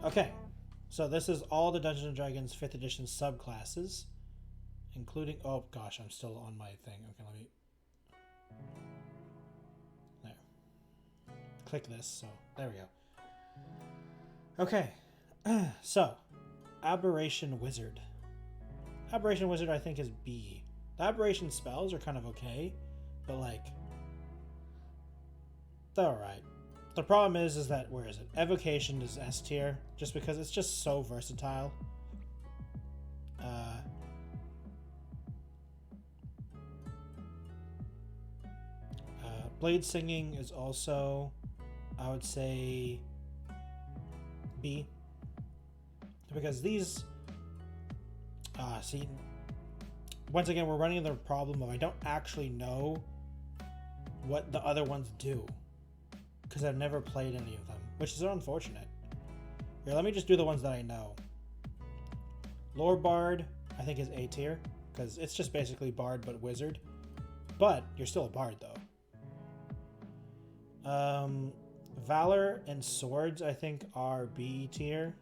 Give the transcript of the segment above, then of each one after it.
Okay, so this is all the Dungeons & Dragons 5th edition subclasses, including... Oh gosh, I'm still on my thing. Okay, let me... There. Click this, so there we go. Okay, so Aberration Wizard. Aberration Wizard I think is B. The Aberration spells are kind of okay, but like... they're alright. The problem is that, where is it? Evocation is S tier, just because it's just so versatile. Blade Singing is also, I would say, B. Because these... see, once again, we're running into the problem of I don't actually know what the other ones do. Because I've never played any of them, which is unfortunate. Here, let me just do the ones that I know. Lore Bard, I think is A tier, because it's just basically Bard but Wizard. But you're still a Bard, though. Valor and Swords, I think, are B tier.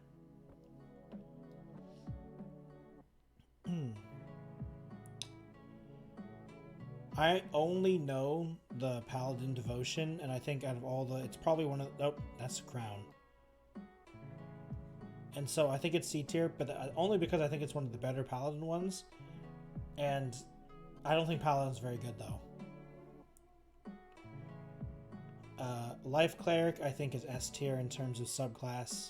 I only know the Paladin Devotion, and I think out of all the... it's probably one of... oh, that's Crown. And so I think it's C tier, but only because I think it's one of the better Paladin ones. And I don't think Paladin's very good, though. Life Cleric, I think, is S tier in terms of subclass.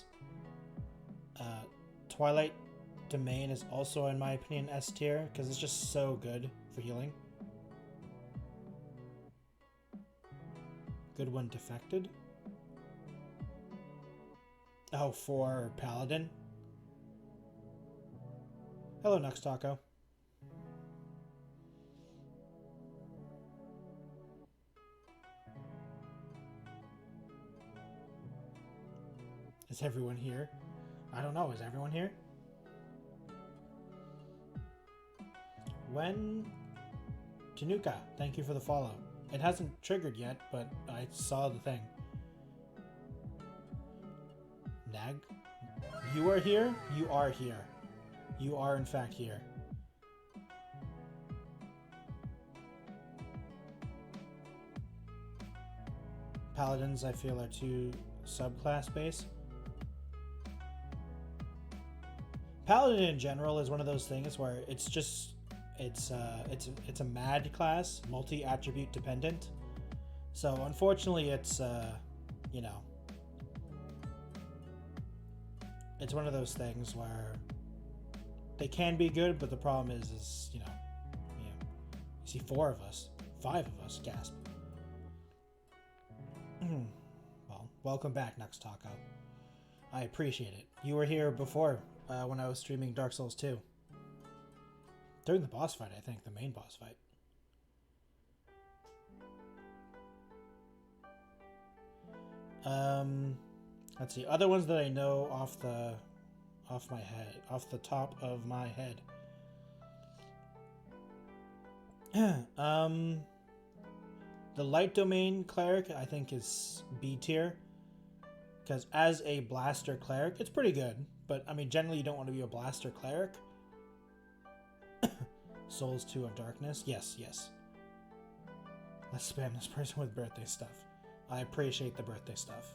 Twilight Domain is also, in my opinion, S tier, because it's just so good for healing. Good one, Defected. Oh, for Paladin. Hello, Nux Taco. Is everyone here? I don't know. Is everyone here? When? Tanuka, thank you for the follow. It hasn't triggered yet, but I saw the thing. Nag? You are here? You are here. You are, in fact, here. Paladins, I feel, are too subclass based. Paladin in general is one of those things where it's just... it's a mad class, multi-attribute dependent. So unfortunately, it's you know, it's one of those things where they can be good, but the problem is you see 4 of us, 5 of us, gasp. Well, welcome back, Nux Taco. I appreciate it. You were here before when I was streaming Dark Souls 2. During the boss fight, I think. The main boss fight. Let's see. Other ones that I know off my head. Off the top of my head. The Light Domain Cleric, I think, is B tier. Because as a Blaster Cleric, it's pretty good. But, I mean, generally you don't want to be a Blaster Cleric. Souls 2 of Darkness. Yes, yes. Let's spam this person with birthday stuff. I appreciate the birthday stuff.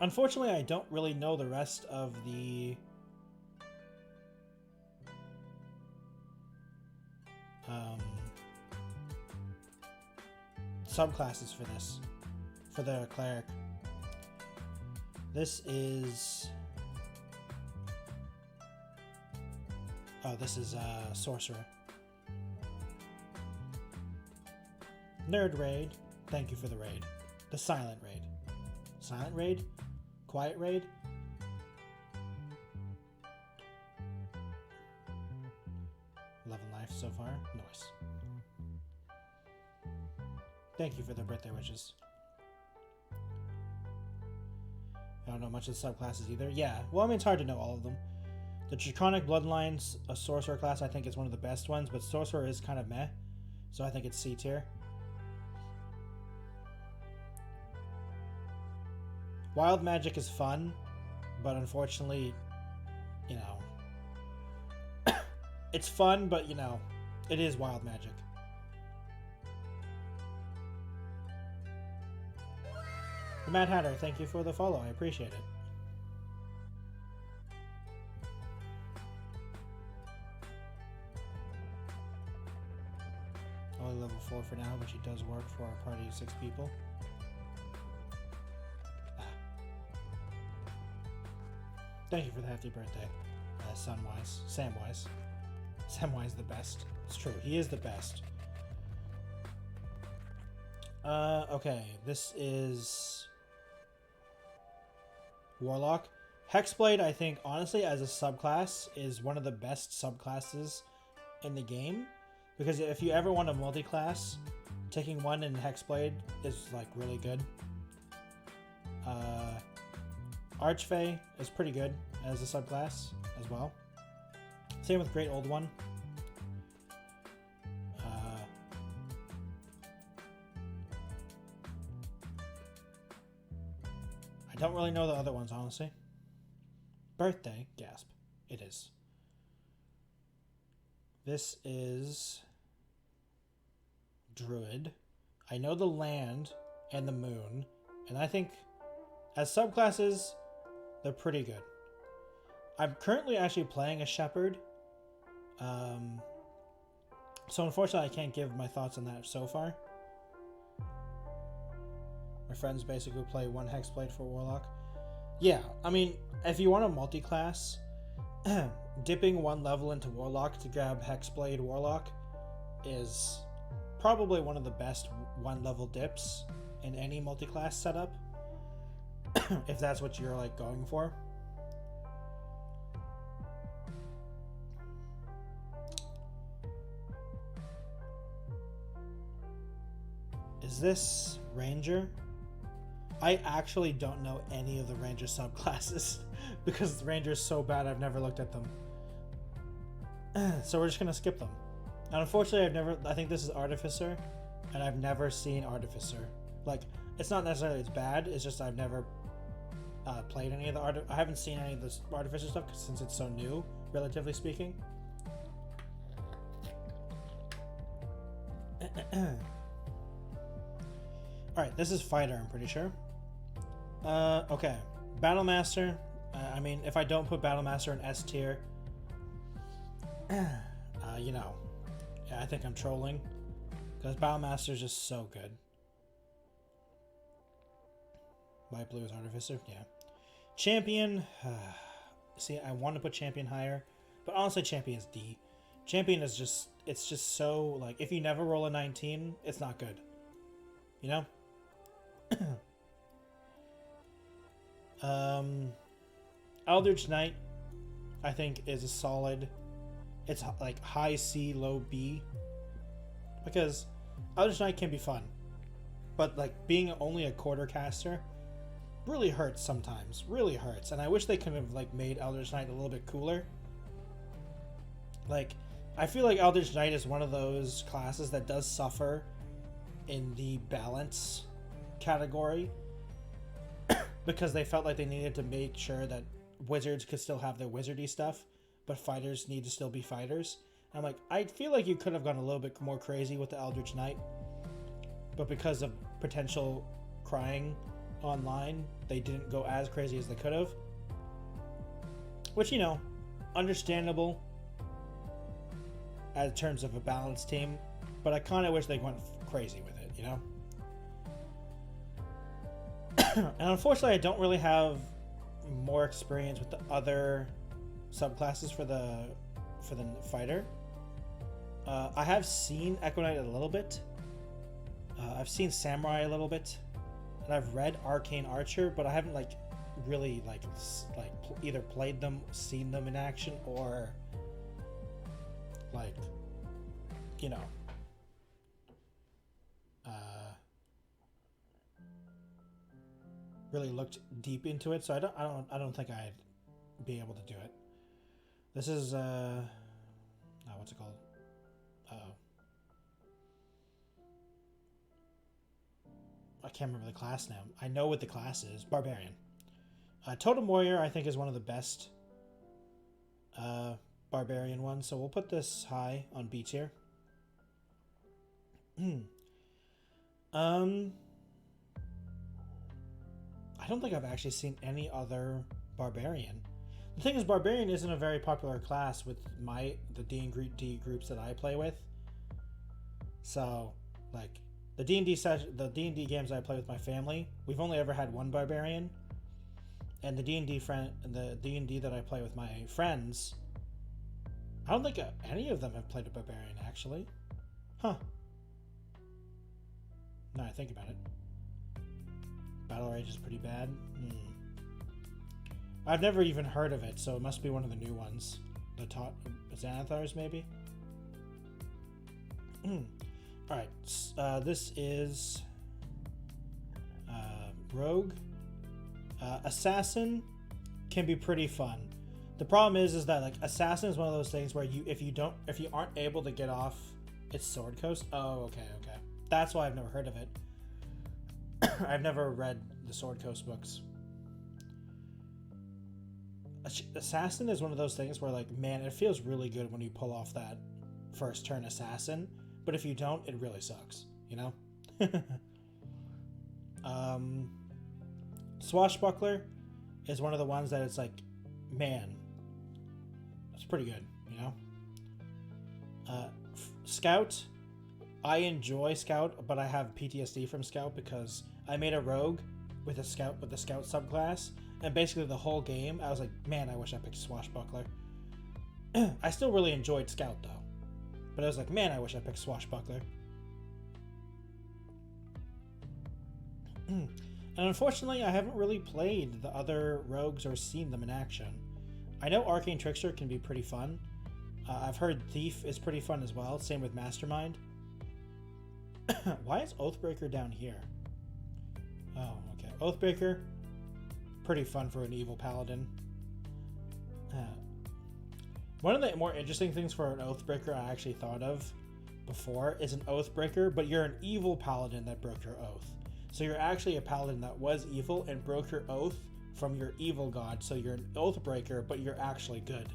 Unfortunately, I don't really know the rest of the... subclasses for this. For the Cleric. This is... oh, this is Sorcerer. Nerd Raid. Thank you for the raid. The Silent Raid. Silent Raid? Quiet Raid? 11 life so far. Nice. Thank you for the birthday wishes. I don't know much of the subclasses either. Yeah, well, I mean, it's hard to know all of them. The Draconic Bloodlines, a Sorcerer class, I think is one of the best ones, but Sorcerer is kind of meh, so I think it's C tier. Wild magic is fun, but unfortunately, you know, it's fun, but you know, it is wild magic. The Mad Hatter, thank you for the follow. I appreciate it. Only level 4 for now, but she does work for our party of 6 people. Thank you for the hefty birthday, Samwise. Samwise the best. It's true, he is the best. Okay, this is Warlock. Hexblade, I think, honestly, as a subclass, is one of the best subclasses in the game. Because if you ever want a multi-class, taking one in Hexblade is, like, really good. Archfey is pretty good as a subclass as well. Same with Great Old One. I don't really know the other ones, honestly. Birthday, gasp. It is. This is Druid. I know the land and the moon, and I think as subclasses, they're pretty good. I'm currently actually playing a shepherd, so unfortunately I can't give my thoughts on that so far. My friends basically play one Hexblade for Warlock. Yeah, I mean, if you want a multi-class, dipping one level into Warlock to grab Hexblade Warlock is probably one of the best one-level dips in any multi-class setup, if that's what you're like going for. Is this Ranger? I actually don't know any of the Ranger subclasses because Ranger is so bad I've never looked at them. So we're just gonna skip them. And unfortunately I think this is Artificer, and I've never seen Artificer. Like, it's not necessarily it's bad, it's just I've never played any of the I haven't seen any of this Artificer stuff since it's so new, relatively speaking. Alright, this is Fighter, I'm pretty sure. Okay. Battlemaster. I mean, if I don't put Battlemaster in S tier, you know, yeah, I think I'm trolling. Because Battlemaster is just so good. Light blue is Artificer, yeah. Champion. See, I want to put Champion higher, but honestly, Champion is D. Champion is just, it's just so, like, if you never roll a 19, it's not good. You know? Eldridge Knight, I think, is a solid. It's like high C, low B, because Eldridge Knight can be fun, but like being only a quarter caster really hurts sometimes. Really hurts, and I wish they could have like made Eldridge Knight a little bit cooler. Like, I feel like Eldridge Knight is one of those classes that does suffer in the balance category because they felt like they needed to make sure that wizards could still have their wizardy stuff, but fighters need to still be fighters. And I'm like, I feel like you could have gone a little bit more crazy with the Eldritch Knight, but because of potential crying online, they didn't go as crazy as they could have. Which, you know, understandable in terms of a balanced team, but I kind of wish they went crazy with it, you know? And unfortunately, I don't really have more experience with the other subclasses for the fighter. I have seen Echo Knight a little bit. I've seen Samurai a little bit, and I've read Arcane Archer, but I haven't like really like either played them, seen them in action, or like, you know, really looked deep into it. So I don't think I'd be able to do it. This is what's it called? I can't remember the class now. I know what the class is. Barbarian. Totem Warrior, I think, is one of the best Barbarian ones, so we'll put this high on B tier. I don't think I've actually seen any other Barbarian. The thing is, Barbarian isn't a very popular class with the D&D groups that I play with. So, like, the D&D games I play with my family, we've only ever had one Barbarian. And the D&D that I play with my friends, I don't think any of them have played a Barbarian, actually. Huh. Now I think about it. Battle Rage is pretty bad. I've never even heard of it, so it must be one of the new ones. The Xanathars, maybe? Alright, this is Rogue. Assassin can be pretty fun. The problem is that like Assassin is one of those things where if you aren't able to get off its sword coast. Oh, okay. That's why I've never heard of it. I've never read the Sword Coast books. Assassin is one of those things where, like, man, it feels really good when you pull off that first turn Assassin, but if you don't, it really sucks, you know? Swashbuckler is one of the ones that it's like, man, it's pretty good, you know? Scout, I enjoy Scout, but I have PTSD from Scout because I made a rogue with the Scout subclass, and basically the whole game I was like, man, I wish I picked Swashbuckler. I still really enjoyed Scout though, but I was like, man, I wish I picked Swashbuckler. And unfortunately, I haven't really played the other rogues or seen them in action. I know Arcane Trickster can be pretty fun. I've heard Thief is pretty fun as well. Same with Mastermind. Why is Oathbreaker down here? Oh, okay. Oathbreaker, pretty fun for an evil paladin. One of the more interesting things for an Oathbreaker I actually thought of before is an Oathbreaker, but you're an evil paladin that broke your oath. So you're actually a paladin that was evil and broke your oath from your evil god. So you're an Oathbreaker, but you're actually good.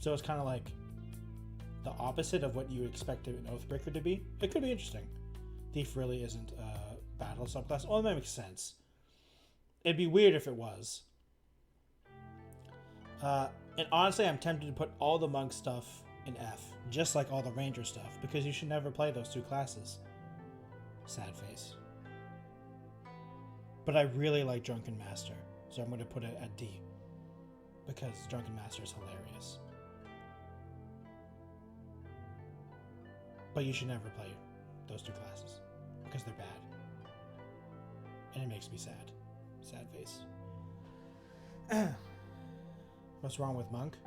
So it's kind of like the opposite of what you expected an Oathbreaker to be. It could be interesting. Thief really isn't a battle subclass. Oh, that makes sense. It'd be weird if it was. And honestly, I'm tempted to put all the monk stuff in F, just like all the ranger stuff, because you should never play those two classes. Sad face. But I really like Drunken Master, so I'm going to put it at D, because Drunken Master is hilarious. But you should never play those two classes, because they're bad. And it makes me sad. Sad face. What's wrong with Monk?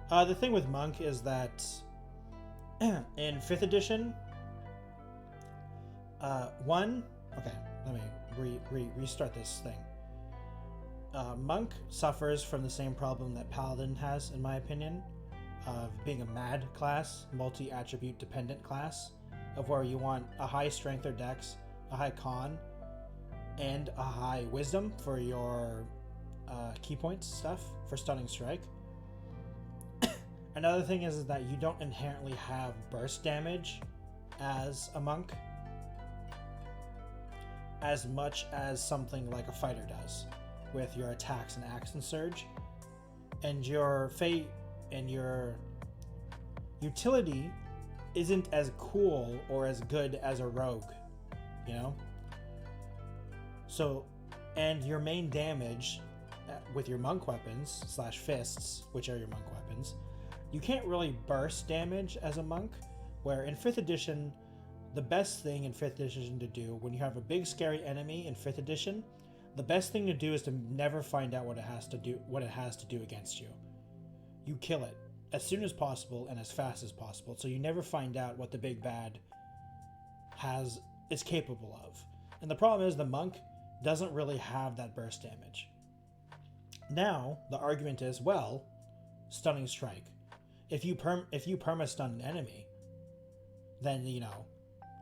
The thing with Monk is that in 5th edition, okay, let me restart this thing. Monk suffers from the same problem that Paladin has, in my opinion, of being a mad class, multi-attribute dependent class, of where you want a high strength or dex, a high con, and a high wisdom for your key points stuff for stunning strike. Another thing is that you don't inherently have burst damage as a monk as much as something like a fighter does with your attacks and axe and surge, and your fate and your utility isn't as cool or as good as a rogue, you know? So, and your main damage with your monk weapons / fists, which are your monk weapons, you can't really burst damage as a monk, where in 5th edition, the best thing in 5th edition to do when you have a big scary enemy in 5th edition, the best thing to do is to never find out what it has to do against you. You kill it as soon as possible and as fast as possible, so you never find out what the big bad is capable of. And the problem is the monk doesn't really have that burst damage. Now the argument is, well, stunning strike. If you perma-stun an enemy, then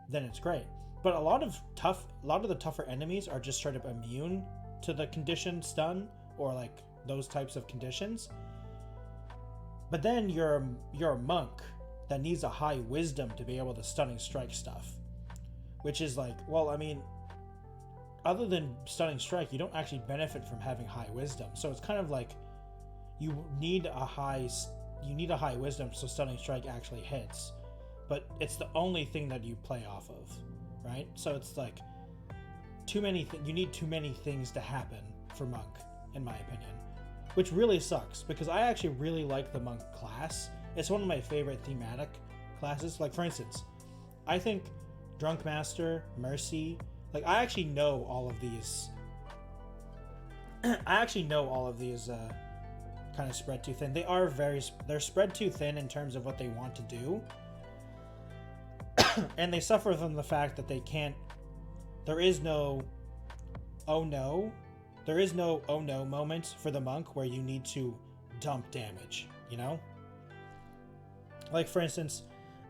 then it's great. But a lot of the tougher enemies are just straight up immune to the conditioned stun or like those types of conditions. But then you're a monk that needs a high wisdom to be able to stunning strike stuff, which is like, well, I mean, other than stunning strike, you don't actually benefit from having high wisdom. So it's kind of like you need a high wisdom so stunning strike actually hits, but it's the only thing that you play off of, right? So it's like you need too many things to happen for monk, in my opinion, which really sucks because I actually really like the monk class. It's one of my favorite thematic classes. Like, for instance, I think Drunk Master, Mercy, like I actually know all of these kind of spread too thin. They're spread too thin in terms of what they want to do. And they suffer from the fact that there is no oh no moment for the monk where you need to dump damage, you know? Like, for instance,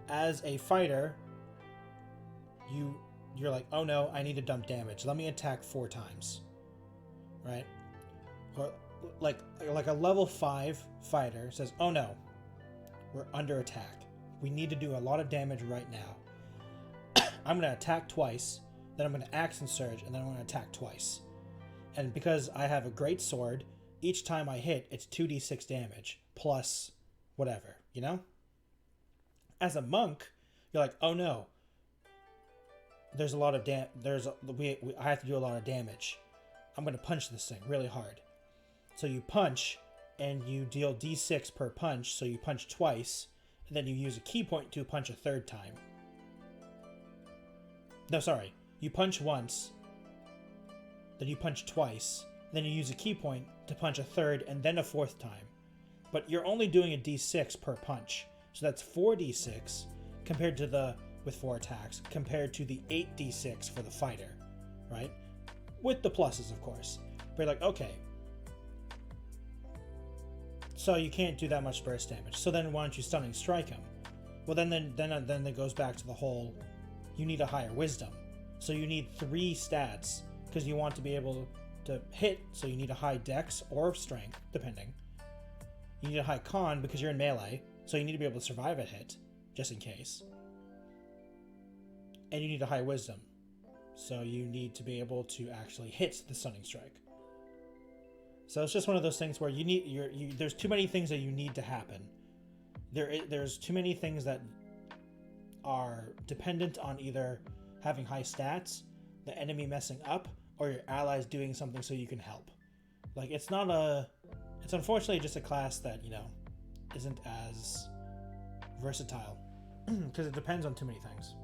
as a fighter, you're like, oh no, I need to dump damage. Let me attack 4 times, right? Or like a level 5 fighter says, oh no, we're under attack. We need to do a lot of damage right now. I'm going to attack twice, then I'm going to axe and surge, and then I'm going to attack twice. And because I have a great sword, each time I hit, it's 2d6 damage plus whatever, you know? As a monk, you're like, oh no, there's a lot of I have to do a lot of damage. I'm going to punch this thing really hard. So you punch, and you deal d6 per punch, so you punch twice, and then you use a key point to punch a 3rd time. No, sorry. You punch once, then you punch twice, then you use a key point to punch a 3rd and then a 4th time. But you're only doing a d6 per punch. So that's 4d6 compared to with 4 attacks, compared to the 8d6 for the fighter, right? With the pluses, of course. But you're like, okay, so you can't do that much burst damage. So then why don't you stunning strike him? Well, then it goes back to the whole, you need a higher wisdom. So you need 3 stats because you want to be able to hit. So you need a high dex or strength, depending. You need a high con because you're in melee. So you need to be able to survive a hit, just in case. And you need a high wisdom. So you need to be able to actually hit the stunning strike. So it's just one of those things where there's too many things that you need to happen. There's too many things that are dependent on either having high stats, the enemy messing up, or your allies doing something so you can help. Like, it's unfortunately just a class that, you know, isn't as versatile because it depends on too many things.